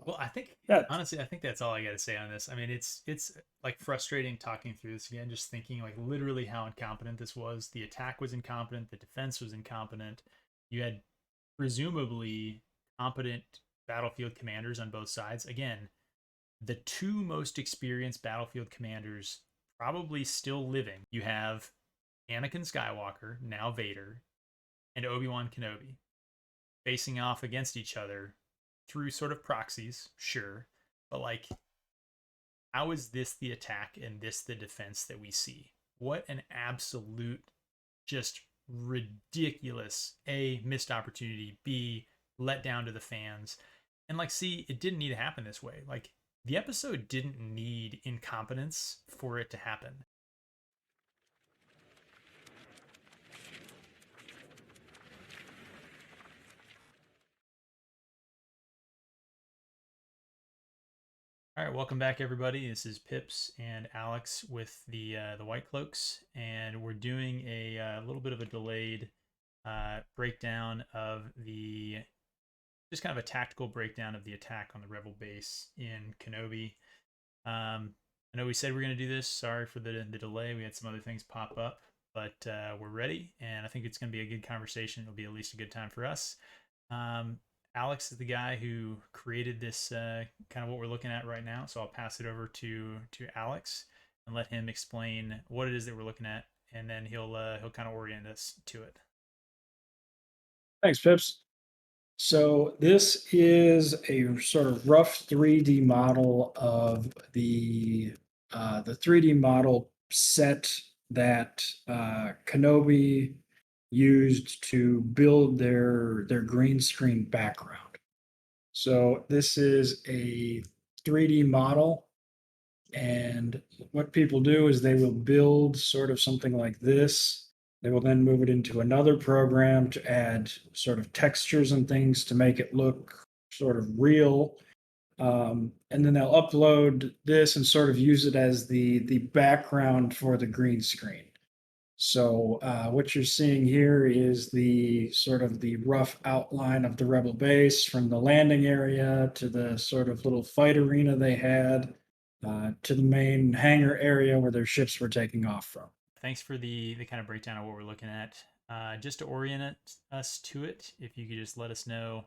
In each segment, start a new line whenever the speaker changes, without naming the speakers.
Well, I think
Yeah,
honestly, I think that's all I got to say on this. I mean, it's like frustrating talking through this again, just thinking like literally how incompetent this was. The attack was incompetent, the defense was incompetent. You had presumably competent battlefield commanders on both sides. Again, the two most experienced battlefield commanders probably still living. You have Anakin Skywalker, now Vader, and Obi-Wan Kenobi facing off against each other through sort of proxies, sure, but like, how is this the attack and this the defense that we see? What an absolute, just ridiculous A, missed opportunity, B, let down to the fans. And like, C, it didn't need to happen this way. Like, the episode didn't need incompetence for it to happen. All right, welcome back, everybody. This is Pips and Alex with the White Cloaks, and we're doing a little bit of a delayed breakdown of the just kind of a tactical breakdown of the attack on the Rebel base in Kenobi. I know we said we are going to do this. Sorry for the delay. We had some other things pop up, but we're ready, and I think it's going to be a good conversation. It'll be at least a good time for us. Um, Alex is the guy who created this kind of what we're looking at right now, so I'll pass it over to Alex and let him explain what it is that we're looking at, and then he'll kind of orient us to it.
thanks, Pips. So this is a sort of rough 3D model of the 3D model set that Kenobi used to build their green screen background. So this is a 3D model, and what people do is they will build sort of something like this. They will then move it into another program to add sort of textures and things to make it look sort of real. And then they'll upload this and sort of use it as the background for the green screen. So what you're seeing here is the sort of the rough outline of the rebel base from the landing area to the sort of little fight arena they had to the main hangar area where their ships were taking off from.
Thanks for the kind of breakdown of what we're looking at. Just to orient us to it, if you could just let us know,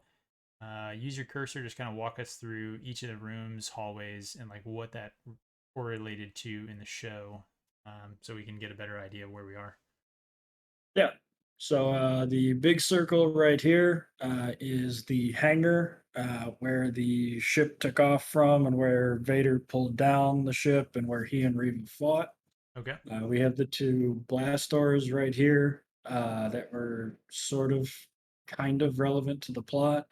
use your cursor, just kind of walk us through each of the rooms, hallways, and like what that correlated to in the show, so we can get a better idea of where we are.
Yeah. So the big circle right here is the hangar where the ship took off from and where Vader pulled down the ship and where he and Reva fought.
Okay.
We have the two blast doors right here that were sort of kind of relevant to the plot.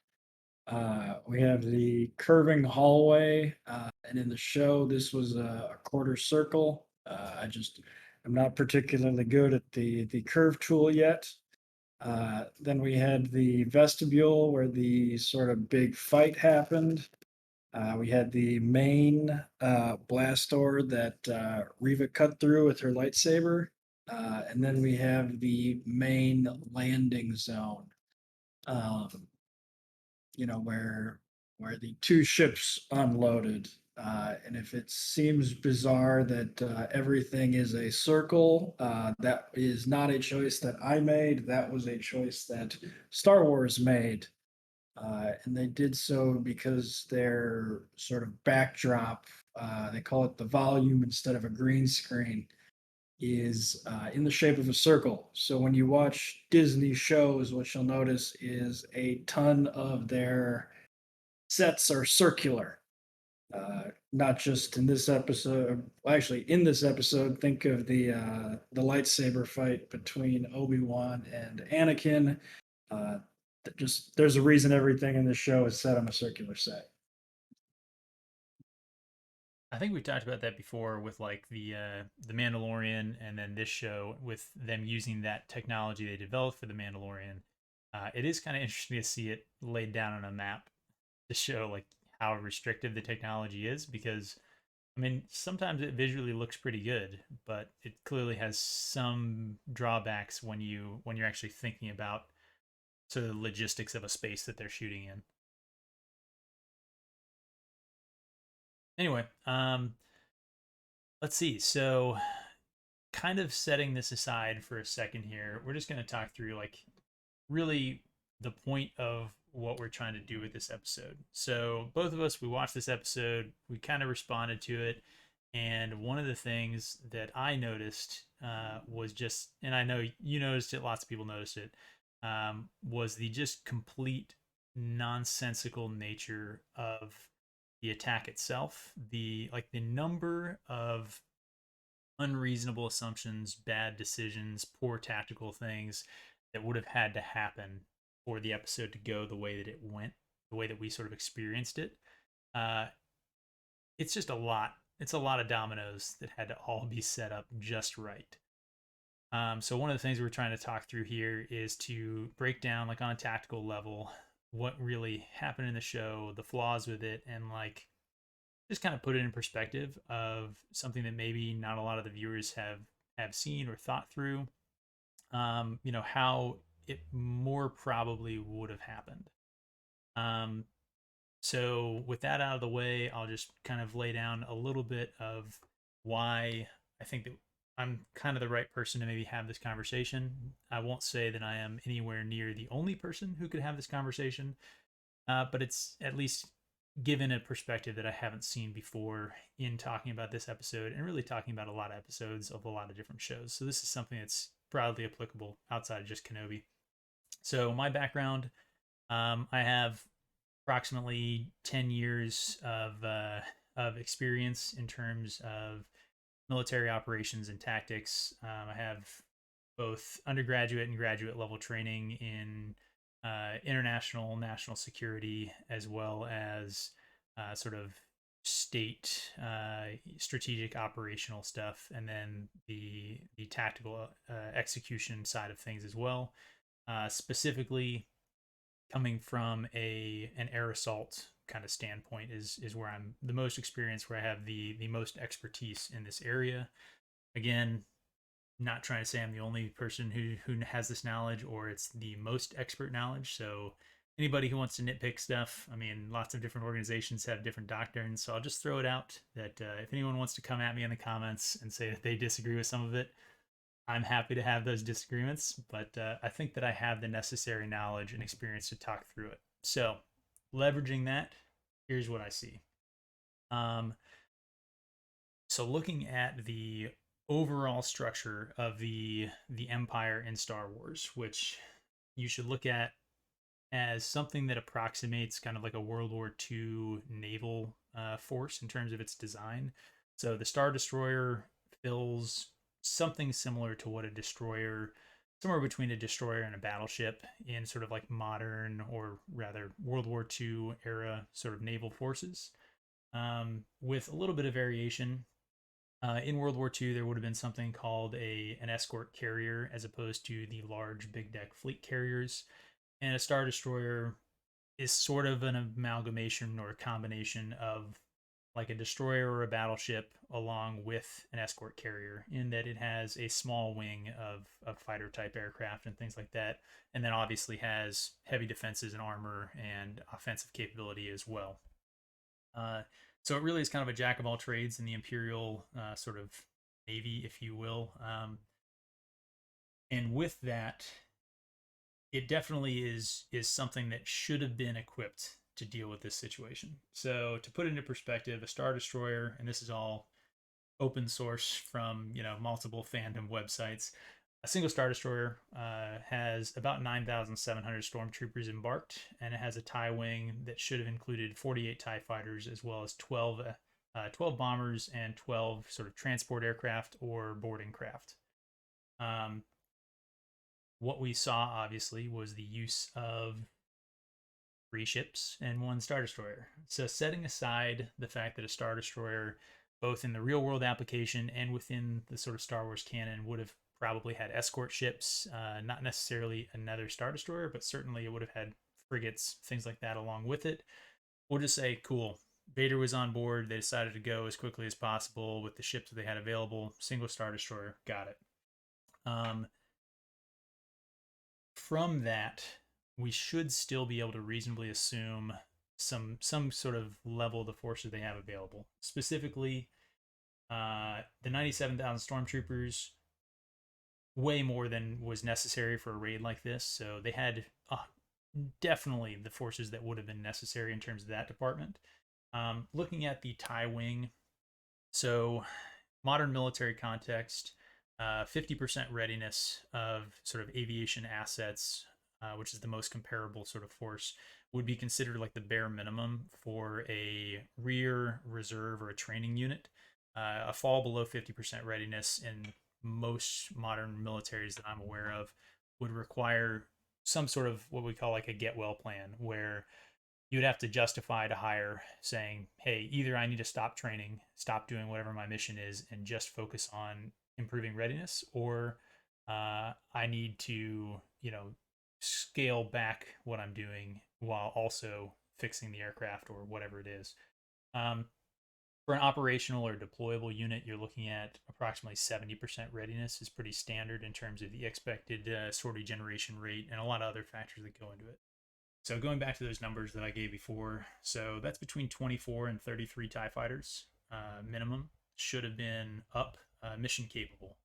We have the curving hallway, and in the show, this was a quarter circle. I'm not particularly good at the curve tool yet. Then we had the vestibule where the sort of big fight happened. We had the main blast door that Reva cut through with her lightsaber. And then we have the main landing zone. Um, where the two ships unloaded. And if it seems bizarre that everything is a circle, that is not a choice that I made. That was a choice that Star Wars made. And they did so because their sort of backdrop, they call it the volume instead of a green screen, is in the shape of a circle. So when you watch Disney shows, what you'll notice is a ton of their sets are circular. Not just in this episode. Actually, in this episode, think of the lightsaber fight between Obi Wan and Anakin. Uh, just there's a reason everything in this show is set on a circular set.
I think we've talked about that before with like the Mandalorian, and then this show with them using that technology they developed for the Mandalorian. It is kind of interesting to see it laid down on a map to show like how restrictive the technology is, because I mean sometimes it visually looks pretty good, but it clearly has some drawbacks when you're actually thinking about sort of the logistics of a space that they're shooting in. Anyway, let's see. So, kind of setting this aside for a second here, we're just going to talk through like really the point of what we're trying to do with this episode. So, both of us, we watched this episode, we kind of responded to it. And one of the things that I noticed was just, and I know you noticed it, lots of people noticed it, was the just complete nonsensical nature of the attack itself. The number of unreasonable assumptions, bad decisions, poor tactical things that would have had to happen for the episode to go the way that it went, the way that we sort of experienced it. Uh, it's just a lot. It's a lot of dominoes that had to all be set up just right. So one of the things we're trying to talk through here is to break down, like on a tactical level, what really happened in the show, the flaws with it, and like just kind of put it in perspective of something that maybe not a lot of the viewers have seen or thought through. How it more probably would have happened. Um, so with that out of the way, I'll just kind of lay down a little bit of why I think that I'm kind of the right person to maybe have this conversation. I won't say that I am anywhere near the only person who could have this conversation, but it's at least given a perspective that I haven't seen before in talking about this episode and really talking about a lot of episodes of a lot of different shows. So this is something that's broadly applicable outside of just Kenobi. So my background, I have approximately 10 years of experience in terms of military operations and tactics. I have both undergraduate and graduate level training in international national security, as well as sort of state strategic operational stuff, and then the tactical execution side of things as well. Specifically, coming from a an air assault kind of standpoint is where I'm the most experienced, where I have the most expertise in this area. Again, not trying to say I'm the only person who has this knowledge or it's the most expert knowledge. So anybody who wants to nitpick stuff, I mean, lots of different organizations have different doctrines. So I'll just throw it out that if anyone wants to come at me in the comments and say that they disagree with some of it, I'm happy to have those disagreements. But I think that I have the necessary knowledge and experience to talk through it. So leveraging that, here's what I see. Um, so looking at the overall structure of the empire in Star Wars, which you should look at as something that approximates kind of like a World War II naval force in terms of its design. So the Star Destroyer fills something similar to what a destroyer, somewhere between a destroyer and a battleship in sort of like modern or rather World War II era sort of naval forces, with a little bit of variation. In World War II, there would have been something called an escort carrier as opposed to the large big deck fleet carriers. And a Star Destroyer is sort of an amalgamation or a combination of like a destroyer or a battleship along with an escort carrier, in that it has a small wing of fighter type aircraft and things like that. And then obviously has heavy defenses and armor and offensive capability as well. Uh, so it really is kind of a jack of all trades in the Imperial sort of navy, if you will. And with that, it definitely is something that should have been equipped to deal with this situation. So to put it into perspective, a Star Destroyer, and this is all open source from multiple fandom websites. A single Star Destroyer has about 9,700 stormtroopers embarked, and it has a TIE wing that should have included 48 TIE fighters, as well as 12 bombers and 12 sort of transport aircraft or boarding craft. Um, what we saw, obviously, was the use of 3 ships and 1 Star Destroyer. So, setting aside the fact that a Star Destroyer, both in the real world application and within the sort of Star Wars canon, would have probably had escort ships, not necessarily another Star Destroyer, but certainly it would have had frigates, things like that along with it. We'll just say, cool. Vader was on board. They decided to go as quickly as possible with the ships that they had available. Single Star Destroyer, got it. Um, from that, we should still be able to reasonably assume some sort of level of the forces they have available. Specifically, the 97,000 stormtroopers, way more than was necessary for a raid like this. So they had definitely the forces that would have been necessary in terms of that department. Looking at the TIE wing, so modern military context, 50% readiness of sort of aviation assets, which is the most comparable sort of force, would be considered like the bare minimum for a rear reserve or a training unit. A fall below 50% readiness in most modern militaries that I'm aware of would require some sort of what we call like a get well plan, where you'd have to justify to hire saying, hey, either I need to stop training, stop doing whatever my mission is, and just focus on improving readiness, or I need to, scale back what I'm doing while also fixing the aircraft or whatever it is. Um, for an operational or deployable unit, you're looking at approximately 70% readiness is pretty standard in terms of the expected sortie generation rate and a lot of other factors that go into it. So going back to those numbers that I gave before, so that's between 24 and 33 TIE fighters minimum should have been up mission capable.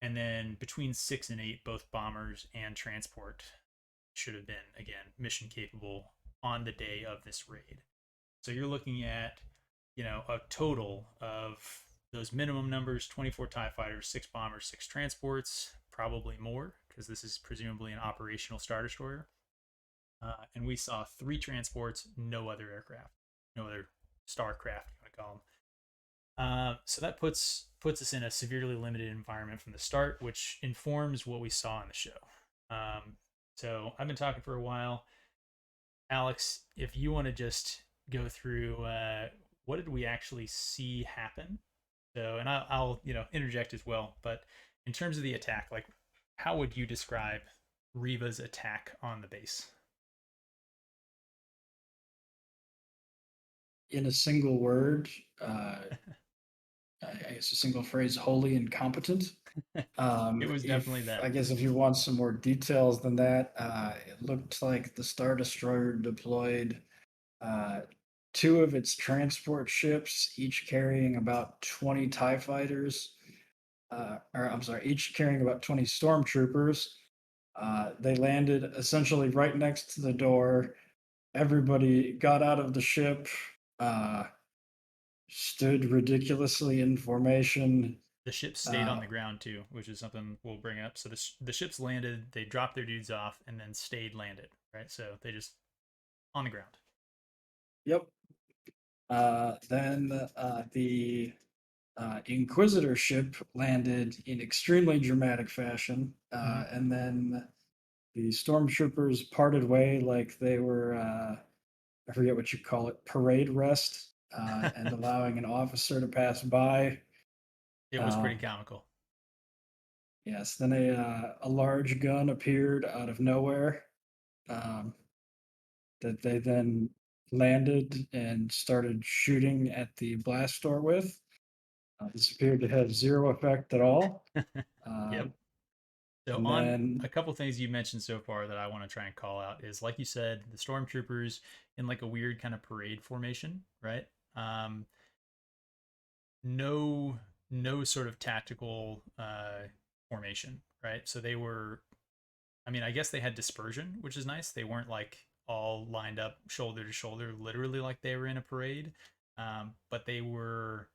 And then between 6 and 8, both bombers and transport should have been, again, mission capable on the day of this raid. So you're looking at, a total of those minimum numbers: 24 TIE fighters, 6 bombers, 6 transports, probably more, because this is presumably an operational Star Destroyer. And we saw 3 transports, no other aircraft, no other starcraft, you want to call them. So that puts us in a severely limited environment from the start, which informs what we saw in the show. So I've been talking for a while. Alex, if you want to just go through what did we actually see happen? So, and I'll interject as well. But in terms of the attack, like, how would you describe Reva's attack on the base?
In a single word, uh, I guess a single phrase, wholly incompetent.
It was definitely
If
that.
I guess if you want some more details than that, it looked like the Star Destroyer deployed uh, two of its transport ships, each carrying about 20 TIE fighters, or I'm sorry, each carrying about 20 stormtroopers. They landed essentially right next to the door. Everybody got out of the ship, uh, stood ridiculously in formation.
The ships stayed on
Uh,
the ground too, which is something we'll bring up. So the ships landed, they dropped their dudes off, and then stayed landed. Right, so they just on the ground.
yep. Then the Inquisitor ship landed in extremely dramatic fashion,
Mm-hmm.
and then the stormtroopers parted way like they were, I forget what you call it, parade rest, and allowing an officer to pass by.
It was
Uh,
pretty comical.
yes, then a large gun appeared out of nowhere, um, that they then landed and started shooting at the blast door with. This appeared to have zero effect at all. Uh,
Yep. So
and
on
then,
a couple things you mentioned so far that I want to try and call out is, like you said, the stormtroopers in like a weird kind of parade formation, right? Um, no no sort of tactical formation, right? So they were, I mean, I guess they had dispersion, which is nice. They weren't like all lined up shoulder to shoulder, literally like they were in a parade, but they were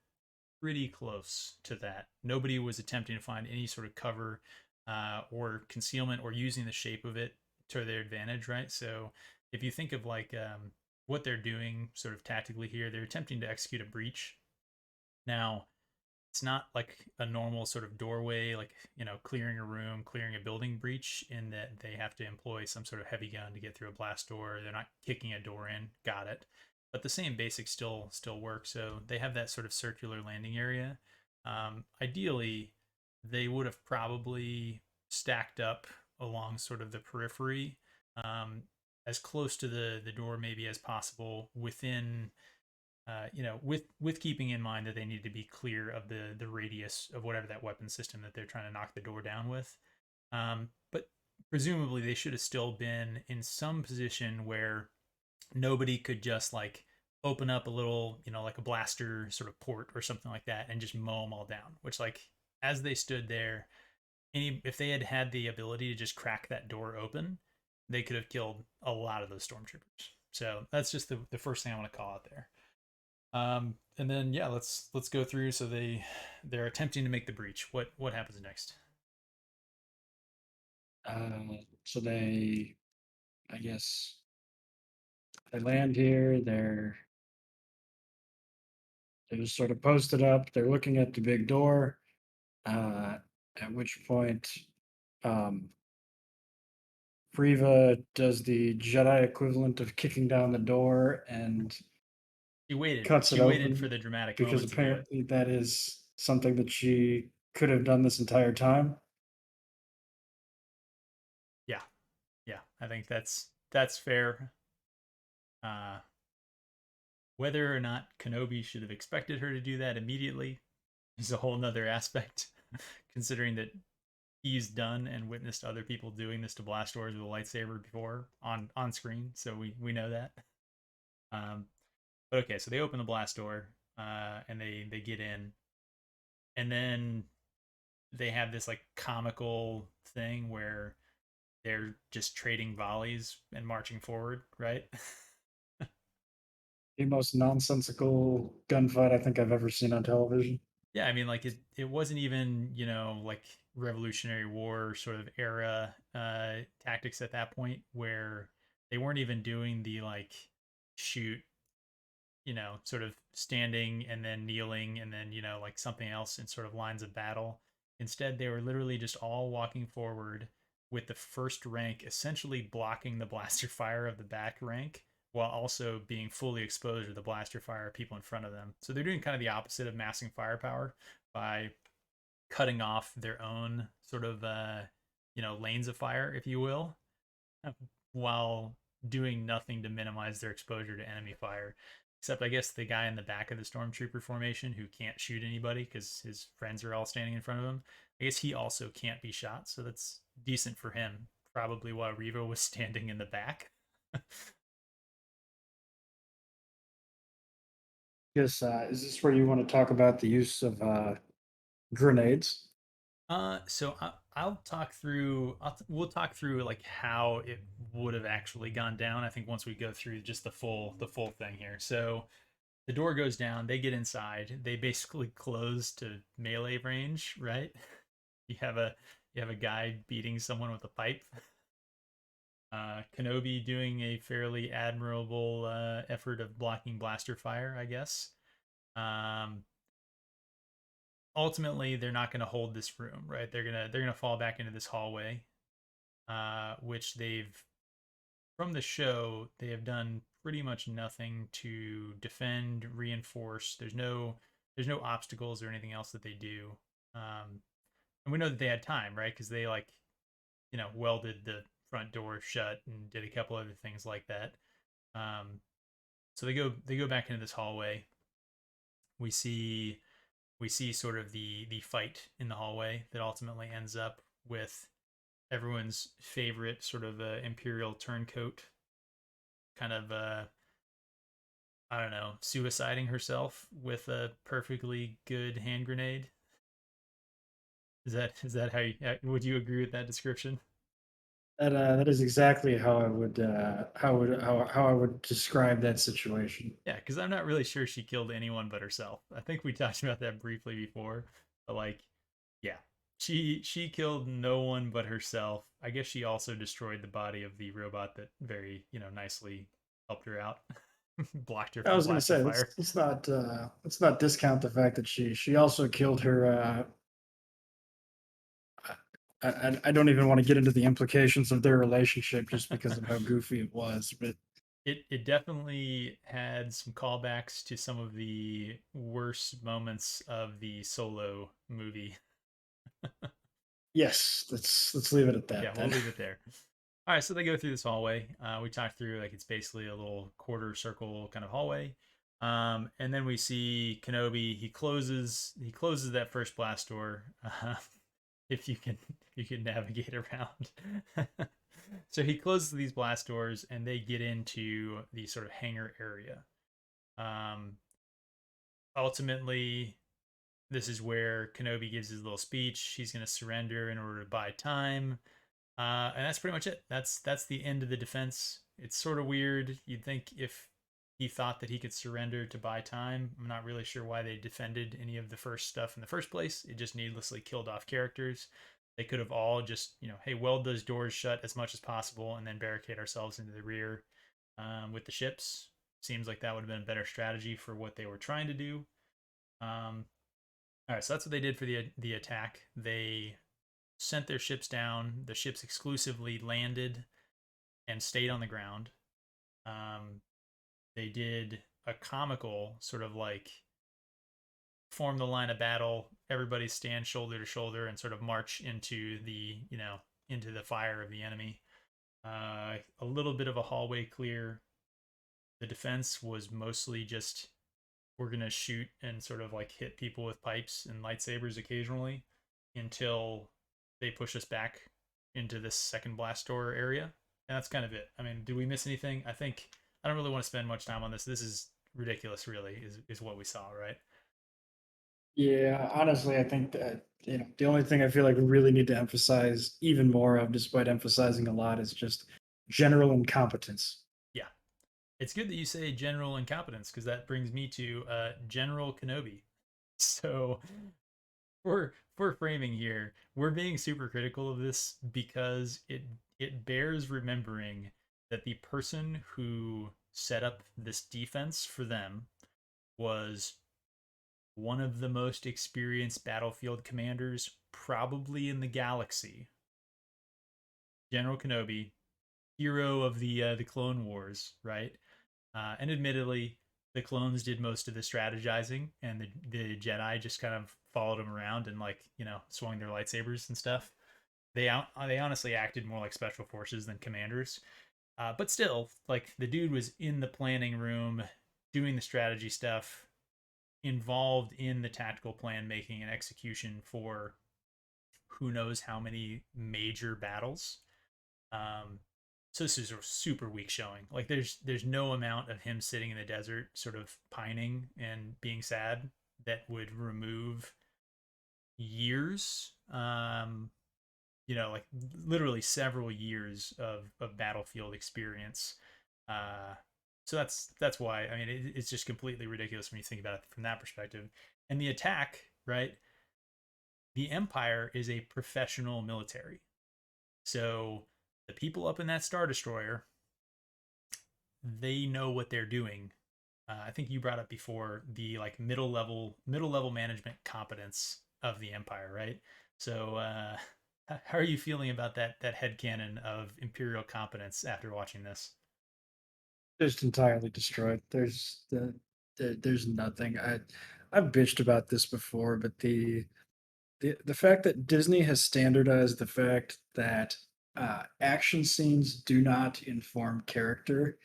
pretty close to that. Nobody was attempting to find any sort of cover or concealment or using the shape of it to their advantage, right? So if you think of like what they're doing sort of tactically here, they're attempting to execute a breach. Now, it's not like a normal sort of doorway, like, clearing a room, clearing a building breach, in that they have to employ some sort of heavy gun to get through a blast door. They're not kicking a door in. Got it. But the same basics still work. So they have that sort of circular landing area. Ideally, they would have probably stacked up along sort of the periphery, um, as close to the door maybe as possible, within with keeping in mind that they need to be clear of the radius of whatever that weapon system that they're trying to knock the door down with. But presumably they should have still been in some position where nobody could just like open up a little, like a blaster sort of port or something like that and just mow them all down. Which, like, as they stood there, if they had had the ability to just crack that door open, they could have killed a lot of those stormtroopers. So that's just the first thing I want to call out there. And then yeah, let's go through. So they're attempting to make the breach. What happens next?
So they, I guess, they land here. They're just sort of posted up. They're looking at the big door. Uh, at which point, um, Friva does the Jedi equivalent of kicking down the door and
She waited.
cuts it
She waited for
open
the dramatic
because
moment to do it.
apparently that is something that she could have done this entire time.
Yeah, yeah. I think that's fair. Uh, Whether or not Kenobi should have expected her to do that immediately is a whole nother aspect, considering that he's done and witnessed other people doing this to blast doors with a lightsaber before on screen, so we know that. Um, but okay, so they open the blast door, and they get in, and then they have this like comical thing where they're just trading volleys and marching forward, right?
The most nonsensical gunfight I think I've ever seen on television.
Yeah, I mean, like it wasn't even, like Revolutionary War sort of era tactics at that point, where they weren't even doing the like shoot, sort of standing and then kneeling and then, like something else in sort of lines of battle. Instead, they were literally just all walking forward with the first rank essentially blocking the blaster fire of the back rank while also being fully exposed to the blaster fire of people in front of them. So they're doing kind of the opposite of massing firepower by cutting off their own sort of lanes of fire, if you will, while doing nothing to minimize their exposure to enemy fire. Except, I guess, the guy in the back of the stormtrooper formation who can't shoot anybody because his friends are all standing in front of him. I guess he also can't be shot, so that's decent for him. Probably while Riva was standing in the back.
Guess is this where you want to talk about the use of grenades?
I'll talk through. We'll talk through like how it would have actually gone down. I think once we go through just the full thing here. So the door goes down. They get inside. They basically close to melee range, right? You have a you have a guy beating someone with a pipe. Kenobi doing a fairly admirable effort of blocking blaster fire, I guess. Um, Ultimately, they're not going to hold this room, right? They're gonna fall back into this hallway, which they've from the show they have done pretty much nothing to defend, reinforce. There's no obstacles or anything else that they do. Um, and we know that they had time, right? Because they like welded the front door shut and did a couple other things like that. Um, so they go back into this hallway. We see we see sort of the fight in the hallway that ultimately ends up with everyone's favorite sort of imperial turncoat kind of I don't know, suiciding herself with a perfectly good hand grenade. Is that how would you agree with that description?
That is exactly how I would how I would describe that situation.
Yeah, because I'm not really sure she killed anyone but herself. I think we talked about that briefly before, but like, yeah, she killed no one but herself. I guess she also destroyed the body of the robot that very nicely helped her out, blocked her
I
from
was going to
blaster
say
fire.
let's not discount the fact that she also killed her. I don't even want to get into the implications of their relationship just because of how goofy it was, but
It definitely had some callbacks to some of the worst moments of the Solo movie.
yes, let's leave it at
Yeah,
that
we'll
then.
leave it there. All right, so they go through this hallway. We talked through like it's basically a little quarter circle kind of hallway, and then we see Kenobi. He closes that first blast door. If you can navigate around. So he closes these blast doors, and they get into the sort of hangar area. Um, Ultimately, this is where Kenobi gives his little speech. He's going to surrender in order to buy time, and that's pretty much it. That's the end of the defense. It's sort of weird. You'd think if he thought that he could surrender to buy time. I'm not really sure why they defended any of the first stuff in the first place. It just needlessly killed off characters. They could have all just, hey, weld those doors shut as much as possible and then barricade ourselves into the rear with the ships. Seems like that would have been a better strategy for what they were trying to do. Um, all right, so that's what they did for the attack. They sent their ships down. The ships exclusively landed and stayed on the ground. Um, they did a comical sort of like form the line of battle. Everybody stand shoulder to shoulder and sort of march into the into the fire of the enemy. A little bit of a hallway clear. The defense was mostly just we're gonna shoot and sort of like hit people with pipes and lightsabers occasionally until they push us back into this second blast door area. And that's kind of it. I mean, did we miss anything? I don't really want to spend much time on this. This is ridiculous, really, is what we saw, right?
Yeah, honestly, I think that the only thing I feel like we really need to emphasize even more of, despite emphasizing a lot, is just general incompetence.
Yeah. It's good that you say general incompetence because that brings me to General Kenobi. So for framing here, we're being super critical of this because it bears remembering that the person who set up this defense for them was one of the most experienced battlefield commanders probably in the galaxy. General Kenobi, hero of the Clone Wars, right? And admittedly, the clones did most of the strategizing, and the Jedi just kind of followed them around and like swung their lightsabers and stuff. They honestly acted more like special forces than commanders. But still, like the dude was in the planning room, doing the strategy stuff, involved in the tactical plan making and execution for who knows how many major battles. Um, so this is a super weak showing. Like there's no amount of him sitting in the desert, sort of pining and being sad that would remove years. Like literally several years of battlefield experience. Uh, so that's why I mean it's just completely ridiculous when you think about it from that perspective. And the attack, right? The Empire is a professional military. So the people up in that Star Destroyer, they know what they're doing. I think you brought up before the like middle level management competence of the Empire, right? So how are you feeling about that headcanon of Imperial competence after watching this?
Just entirely destroyed. There's nothing. I've bitched about this before, but the fact that Disney has standardized the fact that action scenes do not inform character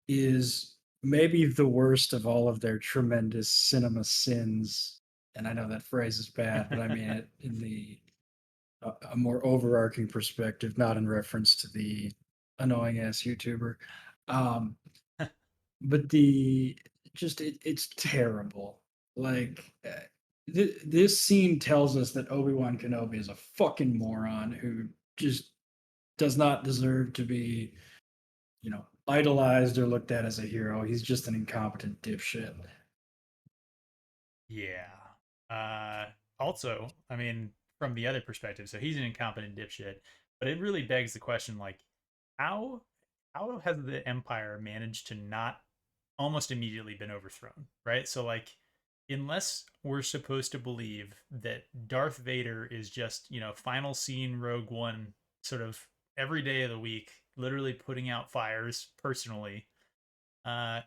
is maybe the worst of all of their tremendous cinema sins. And I know that phrase is bad, but I mean it in the a more overarching perspective, not in reference to the annoying ass YouTuber. Um, but it's terrible. Like this scene tells us that Obi-Wan Kenobi is a fucking moron who just does not deserve to be, idolized or looked at as a hero. He's just an incompetent dipshit.
Yeah. Uh, Also, I mean, from the other perspective, so he's an incompetent dipshit, but it really begs the question, like, how how has the Empire managed to not almost immediately been overthrown, right? So, like, unless we're supposed to believe that Darth Vader is just, final scene Rogue One, sort of every day of the week, literally putting out fires personally, uh,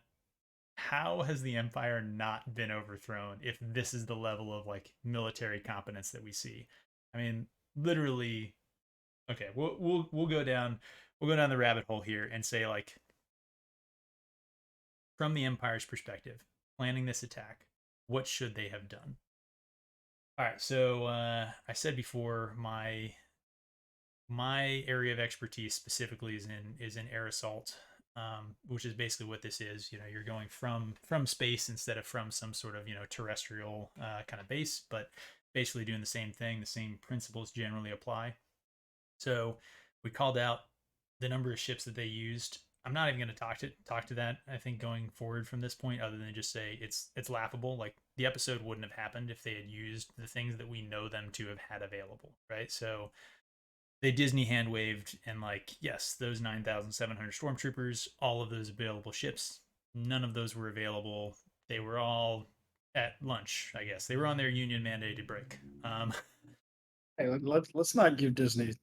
how has the empire not been overthrown if this is the level of like military competence that we see? I mean, literally. Okay, we'll go down the rabbit hole here and say like from the empire's perspective, planning this attack, what should they have done? All right, so I said before My area of expertise specifically is in air assault, which is basically what this is. You know, you're going from space instead of from some sort of terrestrial kind of base, but basically doing the same thing. The same principles generally apply. So we called out the number of ships that they used. I'm not even going to talk to that. I think going forward from this point, other than just say it's laughable. Like the episode wouldn't have happened if they had used the things that we know them to have had available, right? So they Disney hand waved and like yes, those 9,700 stormtroopers, all of those available ships, none of those were available. They were all at lunch, I guess. They were on their union mandated break.
Hey, let's not give Disney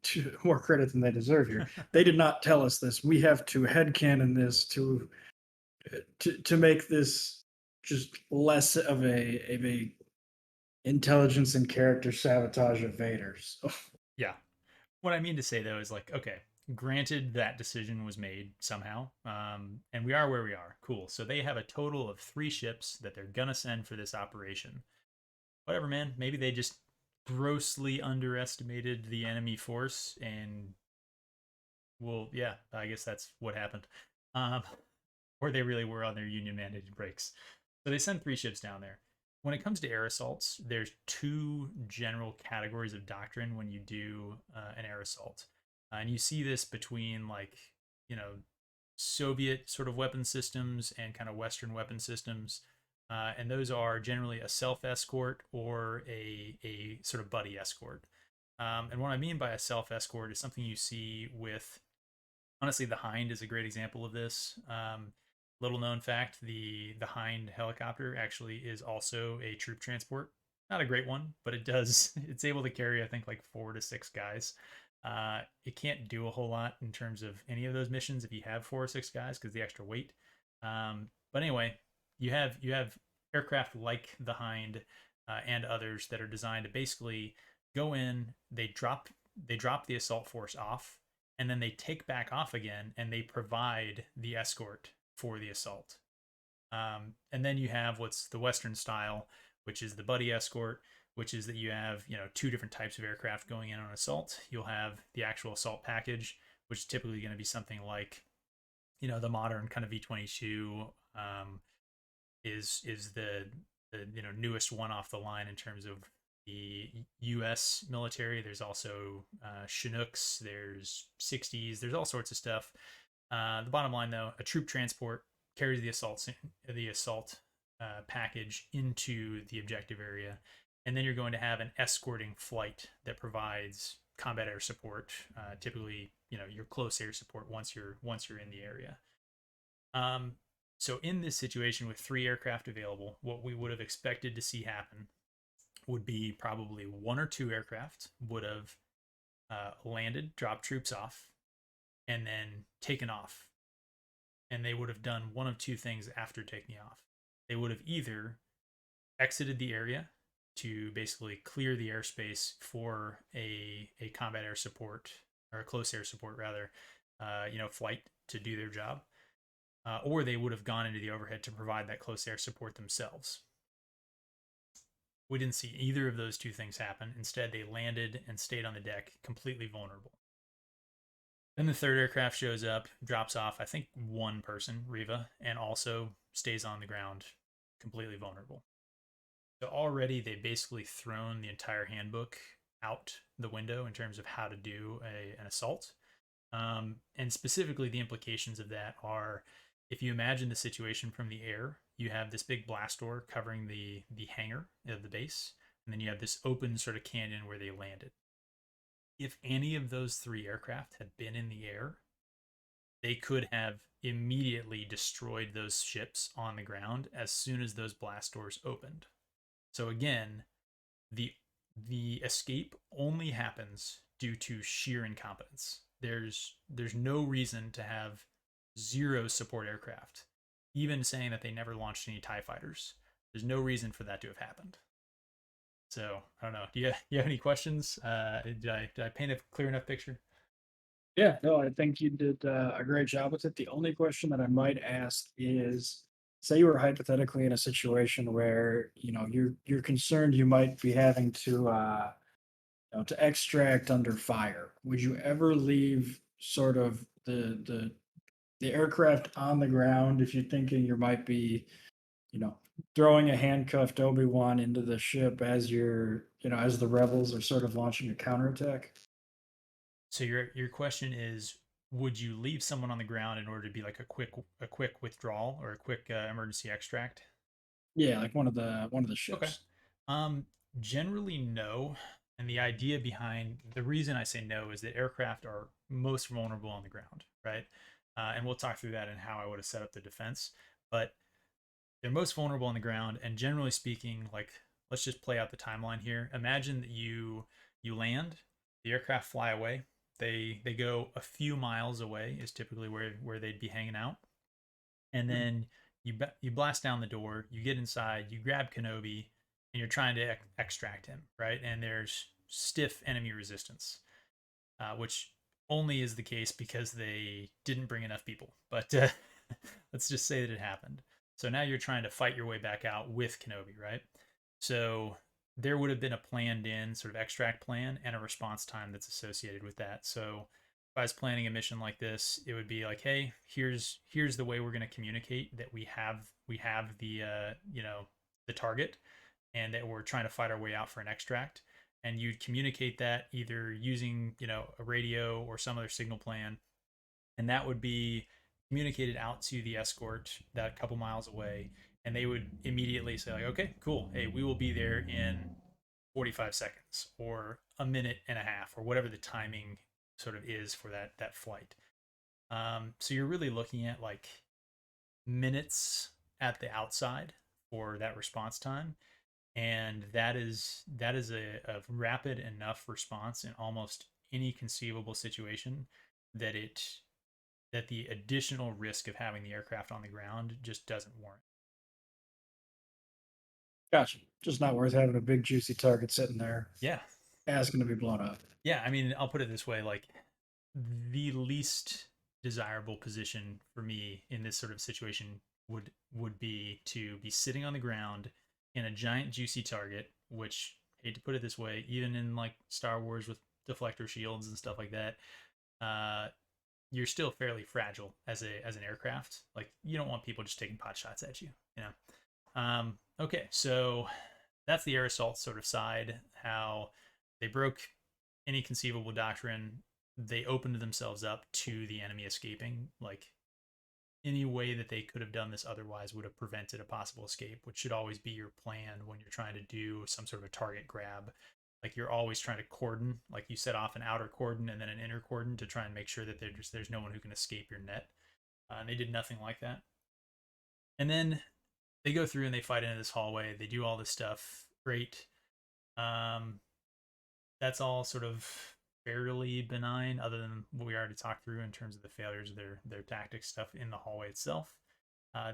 more credit than they deserve here. They did not tell us this. We have to headcanon this to make this just less of a intelligence and character sabotage of Vader. So,
Yeah, what I mean to say though is like, okay, granted that decision was made somehow, and we are where we are. Cool. So they have a total of 3 ships that they're gonna send for this operation. Whatever, man. Maybe they just grossly underestimated the enemy force, and well, yeah, I guess that's what happened. Um, or they really were on their union mandated breaks. So they send 3 ships down there. When it comes to air assaults, there's 2 general categories of doctrine when you do an air assault. And you see this between like, you know, Soviet sort of weapon systems and kind of Western weapon systems. And those are generally a self escort or a sort of buddy escort. And what I mean by a self escort is something you see with, honestly, the Hind is a great example of this. Little known fact: the Hind helicopter actually is also a troop transport. Not a great one, but it does. It's able to carry, I think, like 4 to 6 guys. It can't do a whole lot in terms of any of those missions if you have 4 or 6 guys because the extra weight. But anyway, you have aircraft like the Hind and others that are designed to basically go in. They drop the assault force off, and then they take back off again and they provide the escort for the assault. And then you have what's the Western style, which is the buddy escort, which is that you have 2 different types of aircraft going in on assault. You'll have the actual assault package, which is typically going to be something like the modern kind of V-22 is the newest one off the line in terms of the U.S. military. There's also Chinooks, there's 60s, there's all sorts of stuff. The bottom line, though, a troop transport carries the assault package into the objective area, and then you're going to have an escorting flight that provides combat air support. Typically, your close air support once you're in the area. Um, so in this situation with 3 aircraft available, what we would have expected to see happen would be probably 1 or 2 aircraft would have landed, dropped troops off, and then taken off. And they would have done one of 2 things after taking off. They would have either exited the area to basically clear the airspace for a combat air support, or a close air support rather, flight to do their job, or they would have gone into the overhead to provide that close air support themselves. We didn't see either of those 2 things happen. Instead, they landed and stayed on the deck completely vulnerable. Then the 3rd aircraft shows up, drops off, I think, 1 person, Riva, and also stays on the ground completely vulnerable. So already they basically thrown the entire handbook out the window in terms of how to do an assault. And specifically, the implications of that are, if you imagine the situation from the air, you have this big blast door covering the hangar of the base, and then you have this open sort of canyon where they landed. If any of those 3 aircraft had been in the air, they could have immediately destroyed those ships on the ground as soon as those blast doors opened. So again, the the escape only happens due to sheer incompetence. There's no reason to have 0 support aircraft. Even saying that they never launched any TIE fighters, there's no reason for that to have happened. So I don't know. Do you have any questions? Did I paint a clear enough picture?
yeah, no, I think you did a great job with it. The only question that I might ask is, say you were hypothetically in a situation where you're concerned you might be having to to extract under fire, would you ever leave sort of the aircraft on the ground if you're thinking you might be, you know, throwing a handcuffed Obi-Wan into the ship as as the rebels are sort of launching a counterattack?
So your question is, would you leave someone on the ground in order to be like a quick withdrawal or a quick emergency extract?
Yeah, like one of the
Okay.
ships.
Um, Generally no. And the idea behind the reason I say no is that aircraft are most vulnerable on the ground, right? And we'll talk through that and how I would have set up the defense. But they're most vulnerable on the ground, and generally speaking, like let's just play out the timeline here. Imagine that you land, the aircraft fly away. They go a few miles away is typically where they'd be hanging out, and
Mhm.
then you blast down the door, you get inside, you grab Kenobi, and you're trying to extract him, right? And there's stiff enemy resistance, which only is the case because they didn't bring enough people. But let's just say that it happened. So now you're trying to fight your way back out with Kenobi, right? So there would have been a planned in sort of extract plan and a response time that's associated with that. So if I was planning a mission like this, it would be like, hey, here's the way we're going to communicate that we have the the target and that we're trying to fight our way out for an extract. And you'd communicate that either using a radio or some other signal plan, and that would be communicated out to the escort that couple miles away, and they would immediately say like, okay, cool, hey, we will be there in 45 seconds or a minute and a half or whatever the timing sort of is for that flight. So you're really looking at like minutes at the outside for that response time, and that is a rapid enough response in almost any conceivable situation that the additional risk of having the aircraft on the ground just doesn't warrant.
Gotcha. Just not worth having a big juicy target sitting there
Yeah,
asking to be blown up.
yeah. I mean, I'll put it this way: like the least desirable position for me in this sort of situation would be to be sitting on the ground in a giant juicy target, which hate to put it this way, even in like Star Wars with deflector shields and stuff like that, uh, you're still fairly fragile as an aircraft. Like you don't want people just taking pot shots at you, you know. Okay, so that's the air assault sort of side. How they broke any conceivable doctrine. They opened themselves up to the enemy escaping. Like any way that they could have done this otherwise would have prevented a possible escape, which should always be your plan when you're trying to do some sort of a target grab. Like you're always trying to cordon, like you set off an outer cordon and then an inner cordon to try and make sure that there's no one who can escape your net. And they did nothing like that. And then they go through and they fight into this hallway. They do all this stuff. Great. Um, that's all sort of fairly benign, other than what we already talked through in terms of the failures of their tactics stuff in the hallway itself.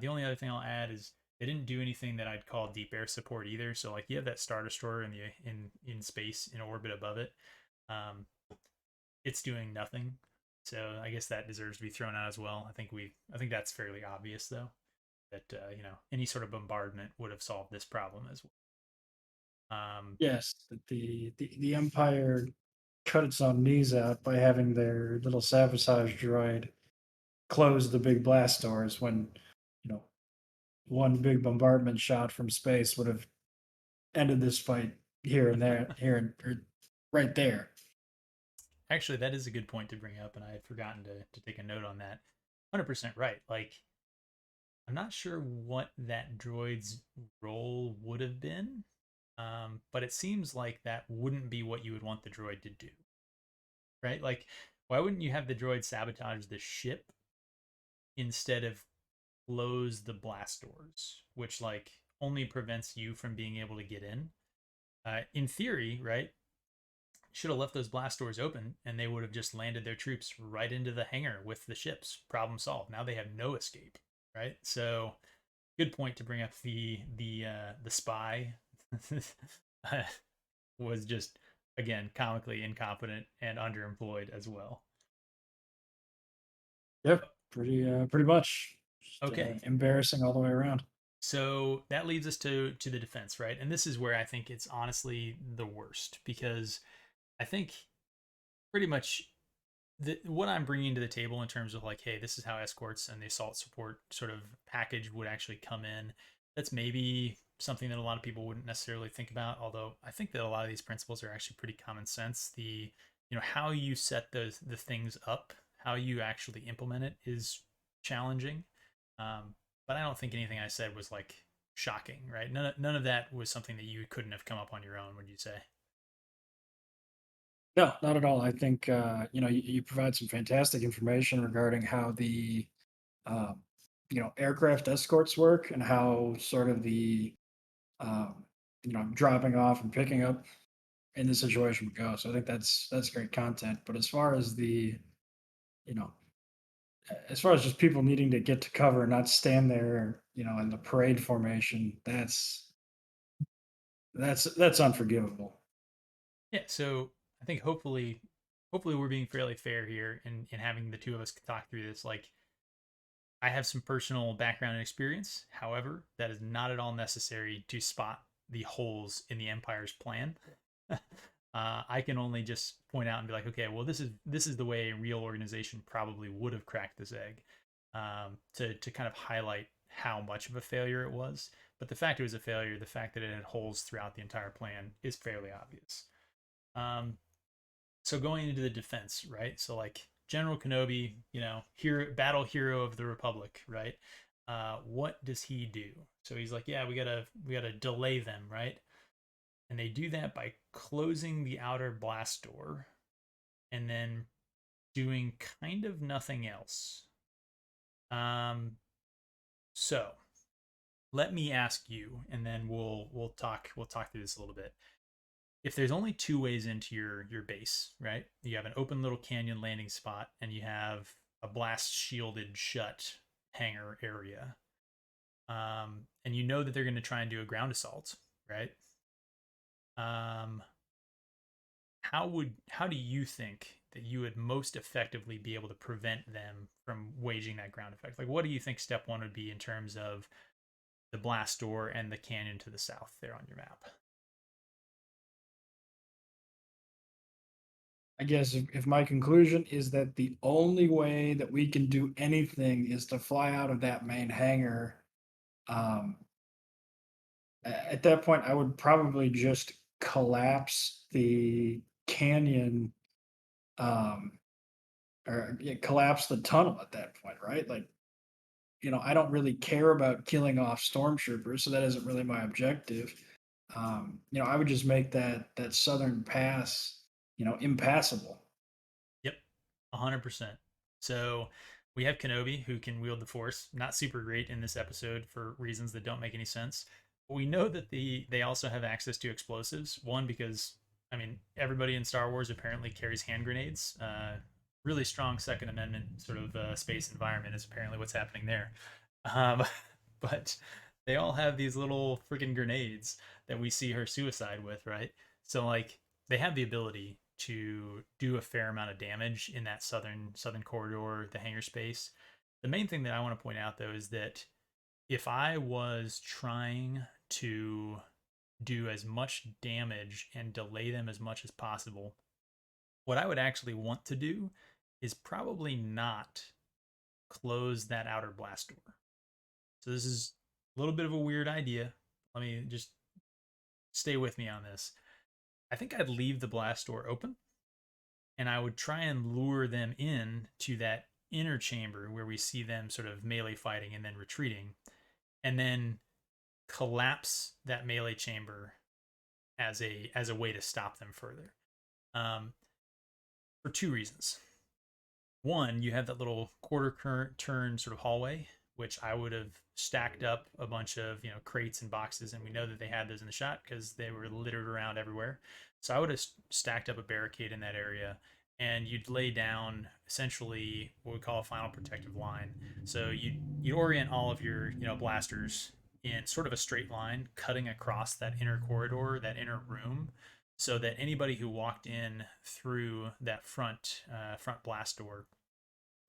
The only other thing I'll add is they didn't do anything that I'd call deep air support either. So like you have that star destroyer in space in orbit above it, um, it's doing nothing. So I guess that deserves to be thrown out as well. I think that's fairly obvious though that any sort of bombardment would have solved this problem as well.
Yes, the Empire cut its own knees out by having their little sabotage droid close the big blast doors when, you know, one big bombardment shot from space would have ended this fight here and there, here and or right there.
Actually, that is a good point to bring up, and I had forgotten to take a note on that. 100% right. Like I'm not sure what that droid's role would have been, but it seems like that wouldn't be what you would want the droid to do, right? Like, why wouldn't you have the droid sabotage the ship instead of close the blast doors, which like only prevents you from being able to get in? In theory, right? Should have left those blast doors open, and they would have just landed their troops right into the hangar with the ships. Problem solved. Now they have no escape, right? So good point to bring up the spy was just again comically incompetent and underemployed as well.
Yep, pretty much. Just,
Okay,
embarrassing all the way around.
so that leads us to the defense, right? And this is where I think it's honestly the worst because I think pretty much what I'm bringing to the table in terms of like, hey, this is how escorts and the assault support sort of package would actually come in. That's maybe something that a lot of people wouldn't necessarily think about. Although I think that a lot of these principles are actually pretty common sense. How you set the things up, how you actually implement it is challenging. But I don't think anything I said was like shocking, right? None of that was something that you couldn't have come up on your own. Would you say?
No, not at all. I think you provide some fantastic information regarding how the um, aircraft escorts work and how sort of the um, dropping off and picking up in this situation would go. So I think that's great content. But you know, as far as just people needing to get to cover and not stand there, in the parade formation, that's unforgivable.
Yeah, so I think hopefully we're being fairly fair here in having the two of us talk through this. Like I have some personal background and experience. However, that is not at all necessary to spot the holes in the Empire's plan. I can only just point out and be like, okay, well, this is the way a real organization probably would have cracked this egg, to kind of highlight how much of a failure it was. But the fact it was a failure, the fact that it had holes throughout the entire plan, is fairly obvious. Um, so going into the defense, right? So like General Kenobi, hero, battle hero of the Republic, right? What does he do? So he's like, yeah, we gotta delay them, right? And they do that by closing the outer blast door and then doing kind of nothing else. Um, so let me ask you, and then we'll talk through this a little bit. If there's only two ways into your base, right? You have an open little canyon landing spot, and you have a blast shielded shut hangar area. And you know that they're going to try and do a ground assault, right? Um, how do you think that you would most effectively be able to prevent them from waging that ground effect? Like, what do you think step one would be in terms of the blast door and the canyon to the south there on your map?
I guess if my conclusion is that the only way that we can do anything is to fly out of that main hangar, um, at that point, I would probably just collapse the canyon, um, or yeah, collapse the tunnel at that point, right? Like, I don't really care about killing off stormtroopers, so that isn't really my objective. I would just make that southern pass, impassable.
Yep, 100%. So we have Kenobi who can wield the Force. Not super great in this episode for reasons that don't make any sense. But we know that they also have access to explosives. One, because I mean everybody in Star Wars apparently carries hand grenades. Really strong Second Amendment sort of space environment is apparently what's happening there. Um, but they all have these little freaking grenades that we see her suicide with, right? So like they have the ability to do a fair amount of damage in that southern corridor, the hangar space. The main thing that I want to point out though is that if I was trying to do as much damage and delay them as much as possible, what I would actually want to do is probably not close that outer blast door. So this is a little bit of a weird idea. Let me just stay with me on this. I think I'd leave the blast door open and I would try and lure them in to that inner chamber where we see them sort of melee fighting and then retreating, and then collapse that melee chamber as a way to stop them further. Um, for two reasons. One, you have that little quarter current turn sort of hallway, which I would have stacked up a bunch of crates and boxes, and we know that they had those in the shot because they were littered around everywhere. So I would have stacked up a barricade in that area, and you'd lay down essentially what we call a final protective line. So you'd orient all of your blasters in sort of a straight line, cutting across that inner corridor, that inner room, so that anybody who walked in through that front blast door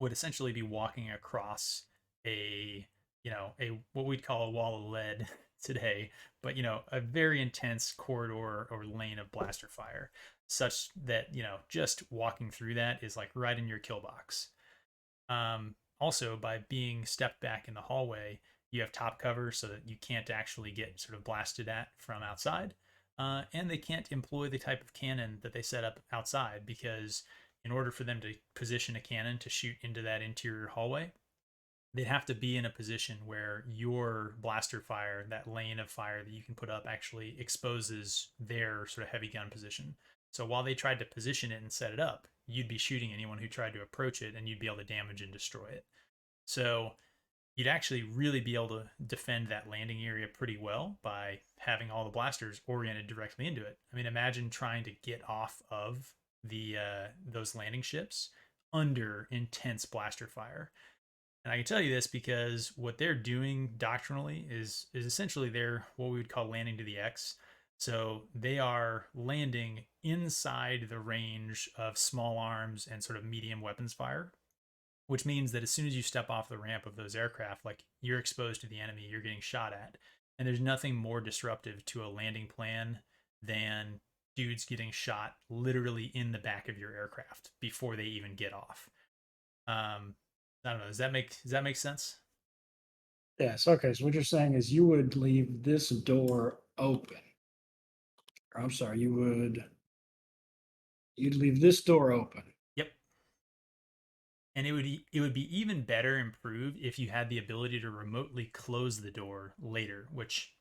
would essentially be walking across a a what we'd call a wall of lead today, but a very intense corridor or lane of blaster fire, such that just walking through that is like right in your kill box. Also, by being stepped back in the hallway, you have top cover so that you can't actually get sort of blasted at from outside. And they can't employ the type of cannon that they set up outside because, in order for them to position a cannon to shoot into that interior hallway, they'd have to be in a position where your blaster fire, that lane of fire that you can put up, actually exposes their sort of heavy gun position. So while they tried to position it and set it up, you'd be shooting anyone who tried to approach it and you'd be able to damage and destroy it. So you'd actually really be able to defend that landing area pretty well by having all the blasters oriented directly into it. I mean, imagine trying to get off of the those landing ships under intense blaster fire. And I can tell you this because what they're doing doctrinally is essentially they're what we would call landing to the X. So they are landing inside the range of small arms and sort of medium weapons fire, which means that as soon as you step off the ramp of those aircraft, like you're exposed to the enemy, you're getting shot at. And there's nothing more disruptive to a landing plan than dudes getting shot literally in the back of your aircraft before they even get off. Um, I don't know. Does that make sense?
Yes. Okay. So what you're saying is you would leave this door open. Or, I'm sorry. You'd leave this door open.
Yep. And it would be even better improved if you had the ability to remotely close the door later, which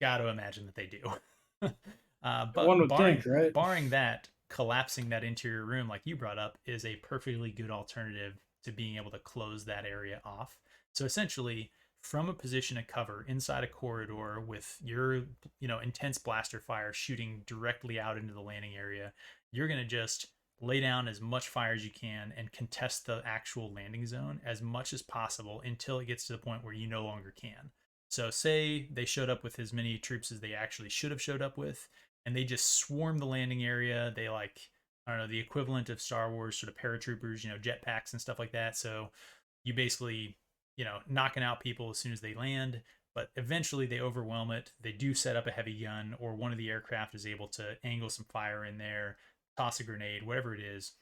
got to imagine that they do.
One
But
would think,
barring
right?
barring that, collapsing that interior room, like you brought up, is a perfectly good alternative to being able to close that area off. So essentially, from a position of cover inside a corridor with your intense blaster fire shooting directly out into the landing area, you're going to just lay down as much fire as you can and contest the actual landing zone as much as possible until it gets to the point where you no longer can. So, say they showed up with as many troops as they actually should have showed up with, and they just swarm the landing area. They like, I don't know, the equivalent of Star Wars sort of paratroopers, jetpacks and stuff like that. So, you basically, knocking out people as soon as they land. But eventually they overwhelm it. They do set up a heavy gun, or one of the aircraft is able to angle some fire in there, toss a grenade, whatever it is,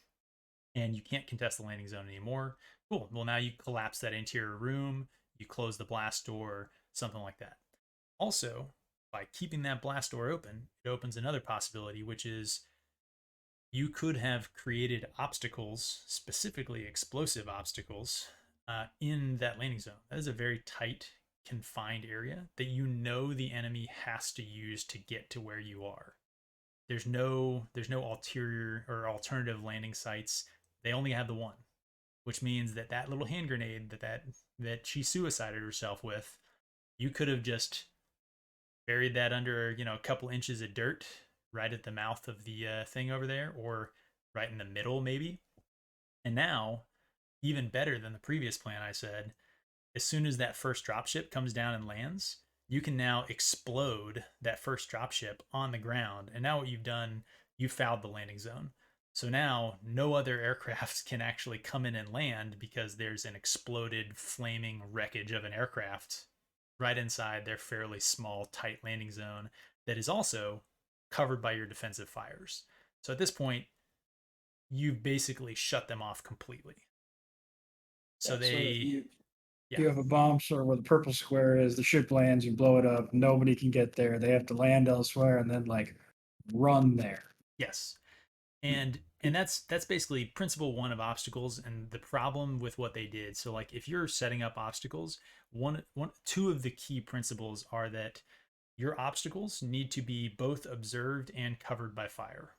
and you can't contest the landing zone anymore. Cool. Well, now you collapse that interior room, you close the blast door, something like that. Also, by keeping that blast door open, it opens another possibility, which is you could have created obstacles, specifically explosive obstacles, in that landing zone. That is a very tight, confined area that the enemy has to use to get to where you are. There's no ulterior or alternative landing sites. They only have the one, which means that little hand grenade that she suicided herself with, you could have just buried that under a couple inches of dirt right at the mouth of the thing over there, or right in the middle maybe. And now, even better than the previous plan I said, as soon as that first dropship comes down and lands, you can now explode that first dropship on the ground. And now what you've done, you fouled the landing zone. So now no other aircraft can actually come in and land because there's an exploded, flaming wreckage of an aircraft right inside their fairly small, tight landing zone that is also covered by your defensive fires. So at this point, you've basically shut them off completely. So
Yeah. So if
they, yeah,
you have a bomb sort of where the purple square is, the ship lands, you blow it up, nobody can get there. They have to land elsewhere and then like run there.
yes. And that's basically principle one of obstacles and the problem with what they did. So like if you're setting up obstacles, two of the key principles are that your obstacles need to be both observed and covered by fire.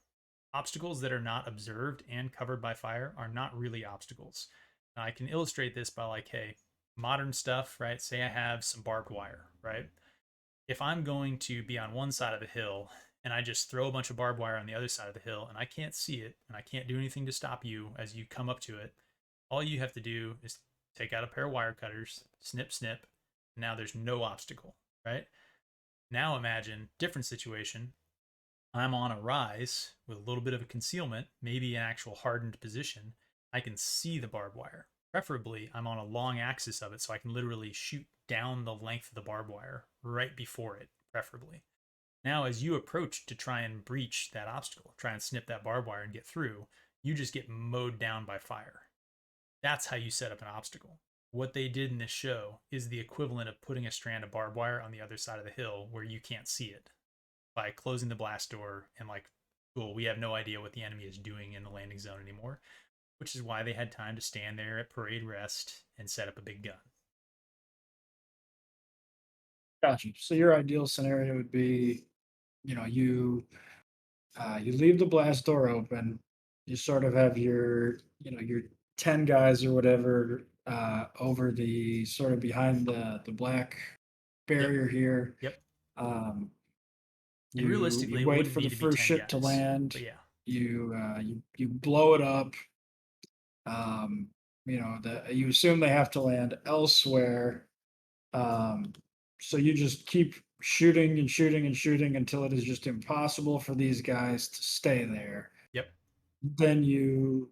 Obstacles that are not observed and covered by fire are not really obstacles. Now, I can illustrate this by like, hey, modern stuff, right? Say I have some barbed wire, right? If I'm going to be on one side of the hill and I just throw a bunch of barbed wire on the other side of the hill and I can't see it and I can't do anything to stop you as you come up to it, all you have to do is take out a pair of wire cutters, snip, snip. And now there's no obstacle, right? Now imagine different situation. I'm on a rise with a little bit of a concealment, maybe an actual hardened position. I can see the barbed wire. preferably I'm on a long axis of it so I can literally shoot down the length of the barbed wire right before it, preferably. Now, as you approach to try and breach that obstacle, try and snip that barbed wire and get through, you just get mowed down by fire. That's how you set up an obstacle. What they did in this show is the equivalent of putting a strand of barbed wire on the other side of the hill where you can't see it by closing the blast door and, like, cool, we have no idea what the enemy is doing in the landing zone anymore, which is why they had time to stand there at parade rest and set up a big gun.
Gotcha. So your ideal scenario would be, you leave the blast door open. You sort of have your 10 guys or whatever over the sort of behind the black
Yep,
barrier here.
yep.
Um,
And
you
realistically, it
wait
wouldn't
for the
need to be
first
10
ship to
guys,
land.
but yeah.
You blow it up. Um, you assume they have to land elsewhere. Um, so you just keep shooting and shooting and shooting until it is just impossible for these guys to stay there.
Yep.
Then you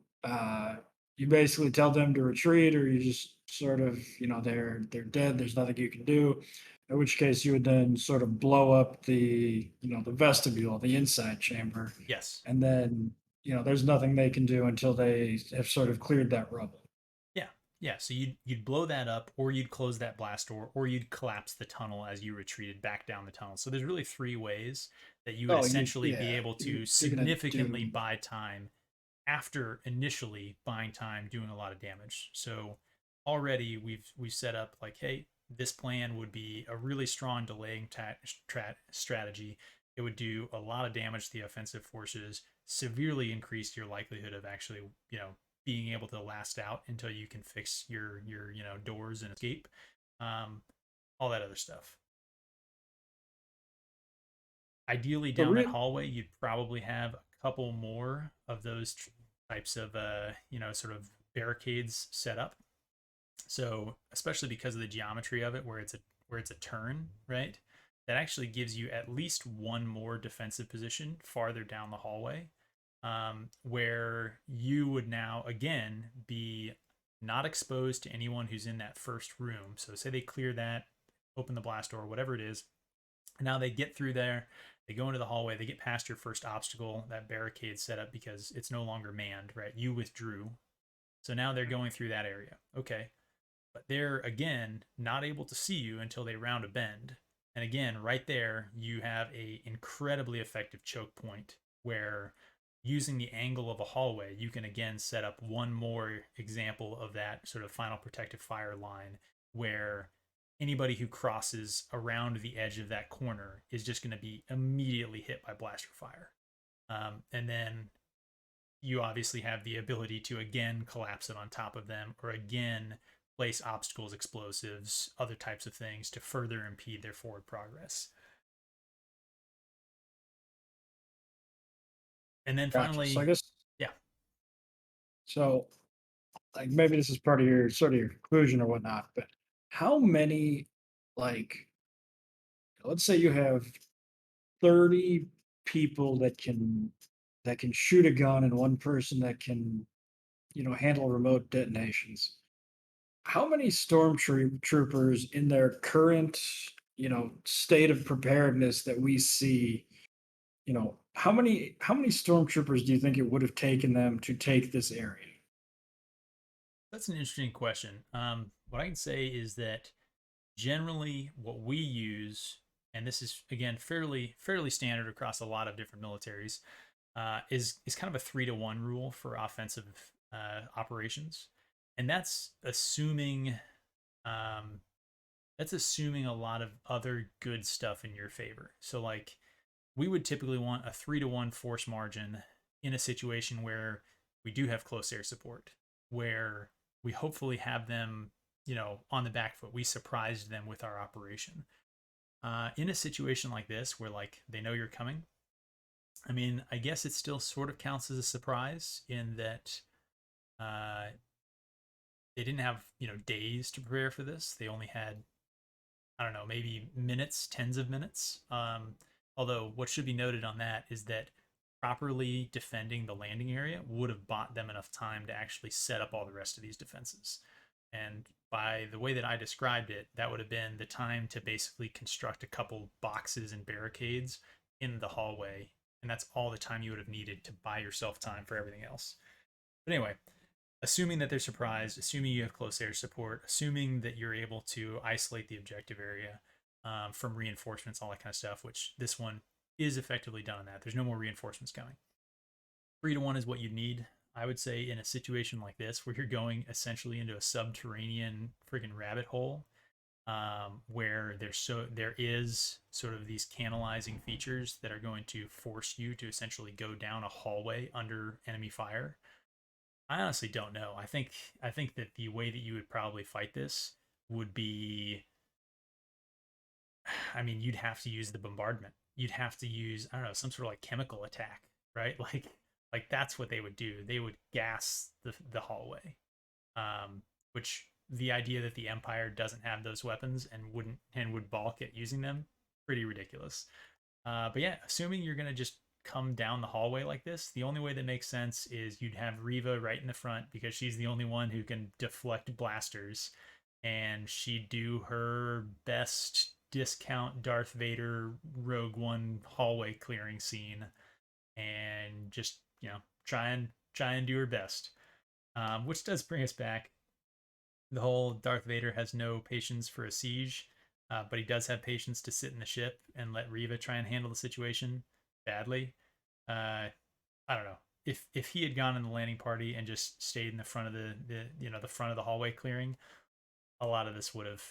basically tell them to retreat, or you just sort of, they're dead. There's nothing you can do. In which case, you would then sort of blow up the vestibule, the inside chamber,
Yes.
and then there's nothing they can do until they have sort of cleared that rubble.
Yeah. Yeah. So you'd blow that up, or you'd close that blast door, or you'd collapse the tunnel as you retreated back down the tunnel. So there's really three ways that you would
Oh,
essentially be
yeah,
able to
you're gonna
significantly
do.
buy time after initially buying time doing a lot of damage. So already we've set up like, hey, this plan would be a really strong delaying strategy. It would do a lot of damage to the offensive forces, severely increase your likelihood of actually, being able to last out until you can fix your doors and escape, um, all that other stuff. Ideally,
So
down that
real.
hallway, you'd probably have a couple more of those types of sort of barricades set up. So especially because of the geometry of it, where it's a turn, right? That actually gives you at least one more defensive position farther down the hallway, where you would now again be not exposed to anyone who's in that first room. So say they clear that, open the blast door, whatever it is, and now they get through there, they go into the hallway, they get past your first obstacle, that barricade set up because it's no longer manned, right? You withdrew. So now they're going through that area. Okay. But they're again not able to see you until they round a bend. And again, right there, you have a incredibly effective choke point where using the angle of a hallway, you can again set up one more example of that sort of final protective fire line where anybody who crosses around the edge of that corner is just going to be immediately hit by blaster fire. And then you obviously have the ability to again collapse it on top of them or again place obstacles, explosives, other types of things to further impede their forward progress. And then
Gotcha. So I
finally,
guess
yeah,
so. Like maybe this is part of your sort of your conclusion or whatnot, but how many, like, let's say you have 30 people that can shoot a gun and one person that can, handle remote detonations. How many stormtroopers in their current, state of preparedness that we see, how many stormtroopers do you think it would have taken them to take this area?
that's an interesting question. What I can say is that generally what we use, and this is again fairly standard across a lot of different militaries, is kind of a 3-to-1 rule for offensive operations, and um, that's assuming a lot of other good stuff in your favor. So like we would typically want a 3-to-1 force margin in a situation where we do have close air support, where we hopefully have them, on the back foot. We surprised them with our operation. In a situation like this, where like they know you're coming, I mean, I guess it still sort of counts as a surprise in that uh, they didn't have days to prepare for this. They only had, I don't know, maybe minutes, tens of minutes. Although what should be noted on that is that properly defending the landing area would have bought them enough time to actually set up all the rest of these defenses. And by the way that I described it, that would have been the time to basically construct a couple boxes and barricades in the hallway. And that's all the time you would have needed to buy yourself time for everything else. But anyway, assuming that they're surprised, assuming you have close air support, assuming that you're able to isolate the objective area from reinforcements, all that kind of stuff, which this one is effectively done on that. There's no more reinforcements coming. 3 to 1 is what you need. I would say in a situation like this where you're going essentially into a subterranean friggin' rabbit hole, where there is sort of these canalizing features that are going to force you to essentially go down a hallway under enemy fire. I honestly don't know. I think that the way that you would probably fight this would be, I mean, you'd have to use the bombardment. You'd have to use, I don't know, some sort of like chemical attack, right? Like that's what they would do. They would gas the hallway. Which the idea that the Empire doesn't have those weapons and would balk at using them, pretty ridiculous. But yeah, assuming you're gonna just come down the hallway like this, the only way that makes sense is you'd have Riva right in the front because she's the only one who can deflect blasters, and she'd do her best discount Darth Vader Rogue One hallway clearing scene, and just try and do her best. Which does bring us back. The whole Darth Vader has no patience for a siege, but he does have patience to sit in the ship and let Reva try and handle the situation badly. Uh, I don't know if he had gone in the landing party and just stayed in the front of the front of the hallway clearing, a lot of this would have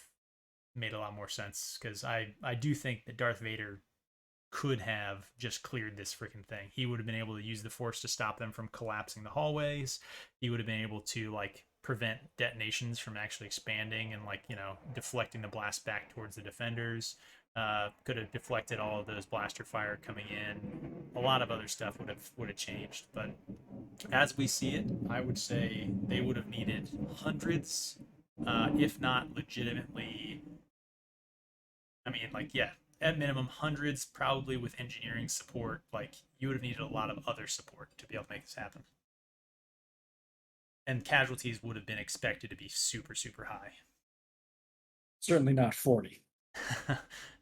made a lot more sense because I do think that Darth Vader could have just cleared this freaking thing. He would have been able to use the force to stop them from collapsing the hallways. He would have been able to like prevent detonations from actually expanding and like deflecting the blast back towards the defenders. Could have deflected all of those blaster fire coming in. A lot of other stuff would have changed. But as we see it, I would say they would have needed hundreds, if not legitimately. I mean, like, yeah, at minimum hundreds, probably with engineering support. Like, you would have needed a lot of other support to be able to make this happen. And casualties would have been expected to be super, super high.
Certainly not 40.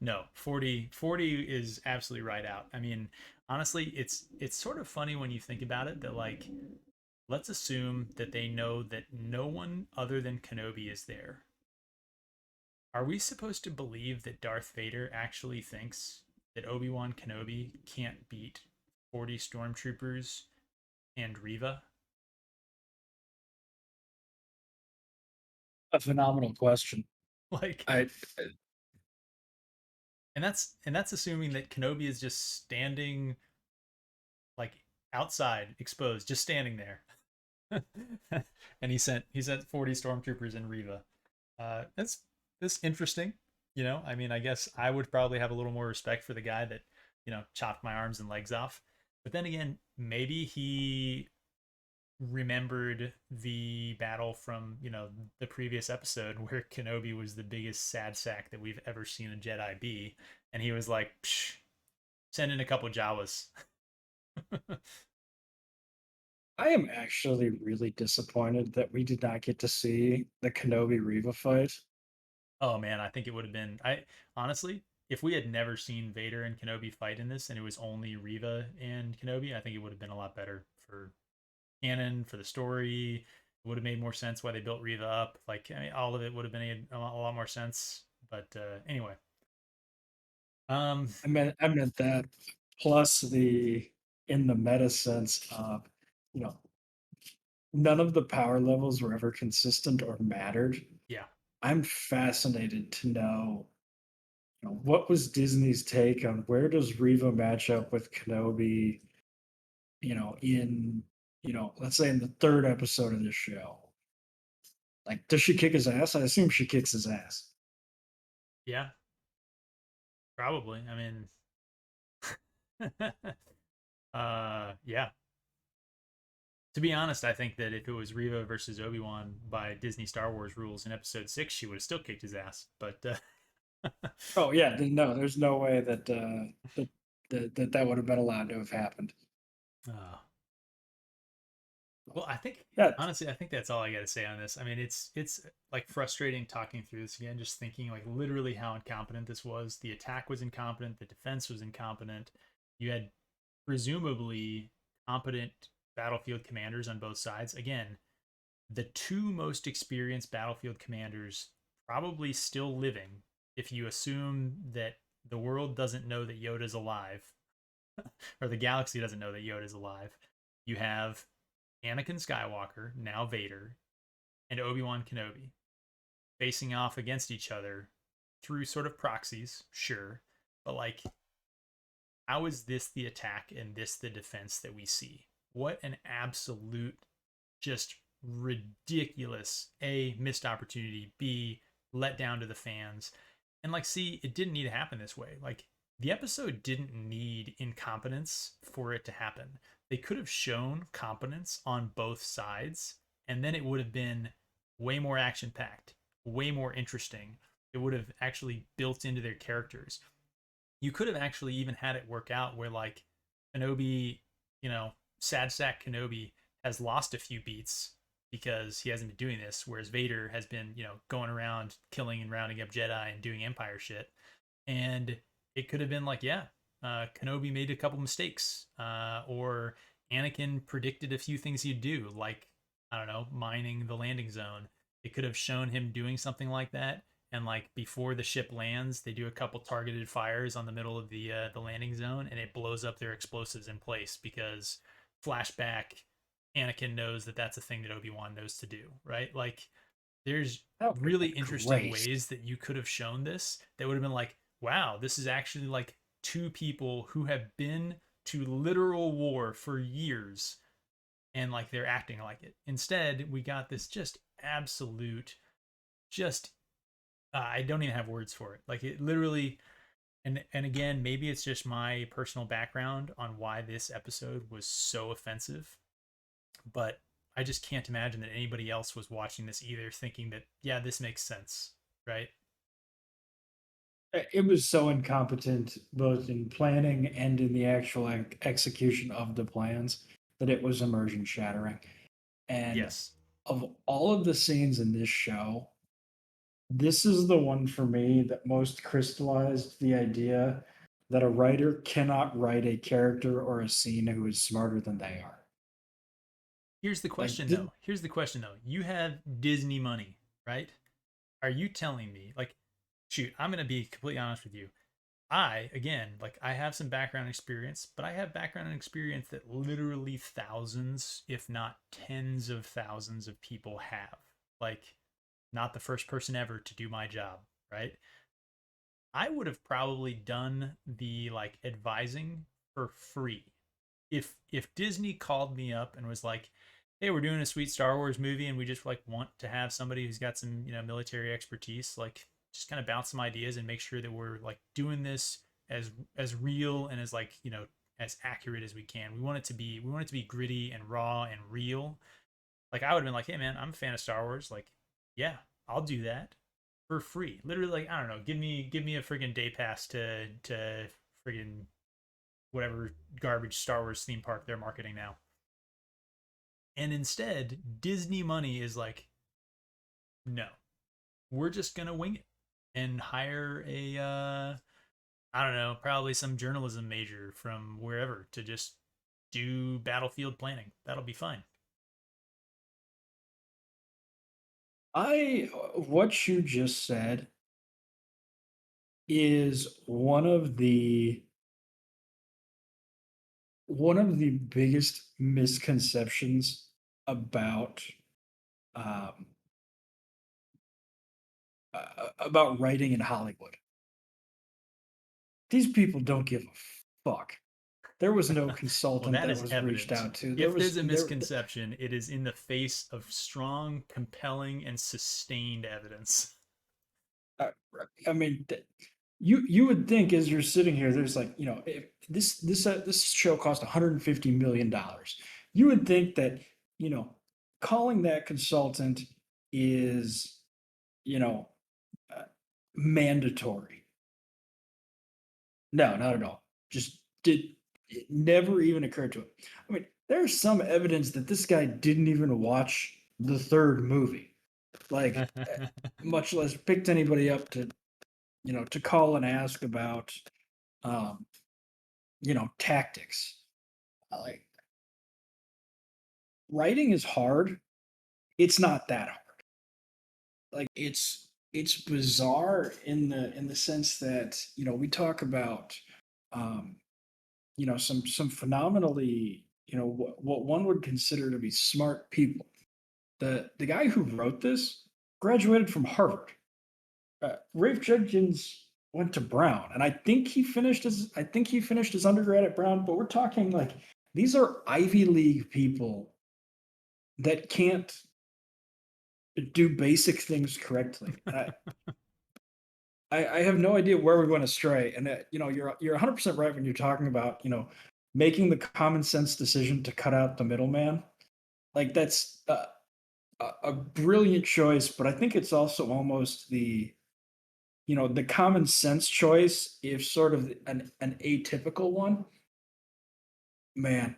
No, 40 is absolutely right out. I mean, honestly, it's sort of funny when you think about it that like let's assume that they know that no one other than Kenobi is there. Are we supposed to believe that Darth Vader actually thinks that Obi-Wan Kenobi can't beat 40 stormtroopers and Riva?
A phenomenal question.
Like,
I
and that's assuming that Kenobi is just standing like outside, exposed, just standing there. And he sent 40 stormtroopers and Riva. That's interesting. I mean, I guess I would probably have a little more respect for the guy that chopped my arms and legs off. But then again, maybe he remembered the battle from the previous episode where Kenobi was the biggest sad sack that we've ever seen a Jedi be, and he was like, Psh, "Send in a couple Jawas."
I am actually really disappointed that we did not get to see the Kenobi Riva fight.
Oh man, I think it would have been. I honestly, if we had never seen Vader and Kenobi fight in this, and it was only Riva and Kenobi, I think it would have been a lot better for canon, for the story. It would have made more sense why they built Riva up. Like, I mean, all of it would have been a lot more sense. But anyway, um,
I meant that plus the in the meta sense of you know none of the power levels were ever consistent or mattered.
yeah,
I'm fascinated to know, what was Disney's take on where does Riva match up with Kenobi, in, let's say in the third episode of the show. Like, does she kick his ass? I assume she kicks his ass.
yeah, probably. I mean, yeah. To be honest, I think that if it was Riva versus Obi Wan by Disney Star Wars rules in Episode 6, she would have still kicked his ass. But
Oh yeah, no, there's no way that that would have been allowed to have happened.
Uh, well, I think
Yeah.
honestly, I think that's all I got to say on this. I mean, it's like frustrating talking through this again, just thinking like literally how incompetent this was. The attack was incompetent, the defense was incompetent. You had presumably competent battlefield commanders on both sides. Again, the two most experienced battlefield commanders probably still living if you assume that the world doesn't know that Yoda's alive or the galaxy doesn't know that Yoda's alive. You have Anakin Skywalker, now Vader, and Obi-Wan Kenobi facing off against each other through sort of proxies, sure, but like how is this the attack and this the defense that we see? What an absolute just ridiculous A missed opportunity, B let down to the fans. And like C, it didn't need to happen this way. Like the episode didn't need incompetence for it to happen. They could have shown competence on both sides and then it would have been way more action packed, way more interesting. It would have actually built into their characters. You could have actually even had it work out where like Kenobi, sad sack Kenobi has lost a few beats because he hasn't been doing this, whereas Vader has been, going around killing and rounding up Jedi and doing Empire shit. And it could have been like, yeah, Kenobi made a couple mistakes, or Anakin predicted a few things he'd do, like I don't know, mining the landing zone. It could have shown him doing something like that, and like before the ship lands, they do a couple targeted fires on the middle of the landing zone, and it blows up their explosives in place because flashback. Anakin knows that that's a thing that Obi-Wan knows to do, right? Like there's
That would have
really
been
interesting
great.
ways that you could have shown this that would have been like, wow, this is actually like two people who have been to literal war for years and like they're acting like it. Instead, we got this just absolute, just I don't even have words for it. Like it literally, and again, maybe it's just my personal background on why this episode was so offensive, but I just can't imagine that anybody else was watching this either, thinking that yeah, this makes sense, right?
It was so incompetent, both in planning and in the actual execution of the plans, that it was immersion shattering. And
Yes.
of all of the scenes in this show, this is the one for me that most crystallized the idea that a writer cannot write a character or a scene who is smarter than they are.
Here's the
Like,
question though. Here's the question though. You have Disney money, right? Are you telling me like, shoot, I'm gonna be completely honest with you. Again, like I have some background experience, but I have background experience that literally thousands, if not tens of thousands of people have. Like, not the first person ever to do my job, right? I would have probably done the like advising for free. If Disney called me up and was like, "Hey, we're doing a sweet Star Wars movie and we just like want to have somebody who's got some, military expertise, like just kind of bounce some ideas and make sure that we're like doing this as real and as like, as accurate as we can. We want it to be gritty and raw and real." Like I would have been like, "Hey man, I'm a fan of Star Wars. Like, yeah, I'll do that for free. Literally, like I don't know, give me a freaking day pass to friggin' whatever garbage Star Wars theme park they're marketing now." And instead, Disney money is like, no, we're just gonna wing it and hire a I don't know, probably some journalism major from wherever to just do battlefield planning. That'll be fine.
what you just said is one of the biggest misconceptions about um, about writing in Hollywood. These people don't give a fuck. There was no
Well,
consultant
that
that
is
was reached
evident.
out to. There
If there's
was
a
there.
misconception, it is in the face of strong, compelling, and sustained evidence.
Uh, I mean, you would think as you're sitting here, there's like if this show cost 150 million dollars. You would think that you know calling that consultant is you know uh, mandatory. No, not at all. Just did. It never even occurred to him. I mean, there's some evidence that this guy didn't even watch the third movie, like, much less picked anybody up to, to call and ask about, um, tactics. Like, writing is hard. It's not that hard. Like, it's bizarre in the sense that, we talk about, um, some phenomenally, what one would consider to be smart people. The guy who wrote this graduated from Harvard. Rafe Judkins went to Brown, and I think he finished his undergrad at Brown. But we're talking like these are Ivy League people that can't do basic things correctly. I have no idea where we went astray. And you're 100% right when you're talking about making the common sense decision to cut out the middleman. Like that's a brilliant choice, but I think it's also almost the common sense choice, if sort of an atypical one. Man,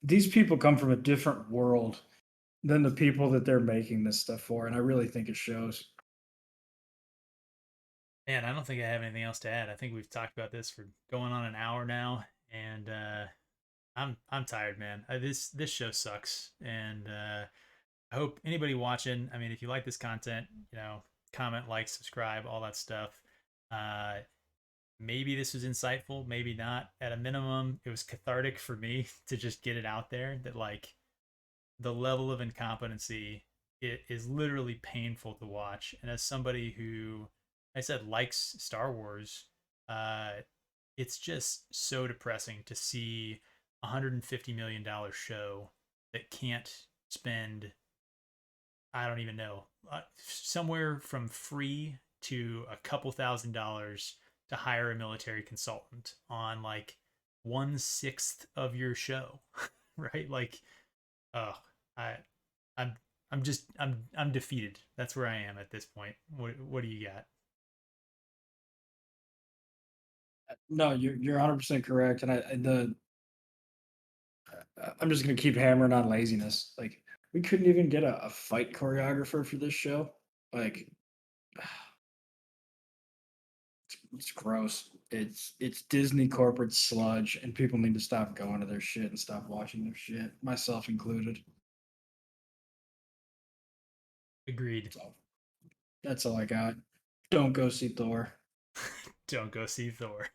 these people come from a different world than the people that they're making this stuff for, and I really think it shows.
Man, I don't think I have anything else to add. I think we've talked about this for going on an hour now, and I'm tired, man. This show sucks, and I hope anybody watching. I mean, if you like this content, comment, like, subscribe, all that stuff. Uh, Maybe this was insightful, maybe not. At a minimum, it was cathartic for me to just get it out there that like the level of incompetency, it is literally painful to watch. And as somebody who, I said, likes Star Wars, uh, it's just so depressing to see $150 million show that can't spend, I don't even know, somewhere from free to a couple $1,000s to hire a military consultant on like 1/6 of your show, right? Like, oh, I, I'm, I'm defeated. That's where I am at this point. What do you got?
No, you're 100% correct, and I'm just gonna keep hammering on laziness. Like we couldn't even get a fight choreographer for this show. Like it's gross. It's Disney corporate sludge, and people need to stop going to their shit and stop watching their shit, myself included.
Agreed.
So that's all I got. Don't go see Thor.
Don't go see Thor.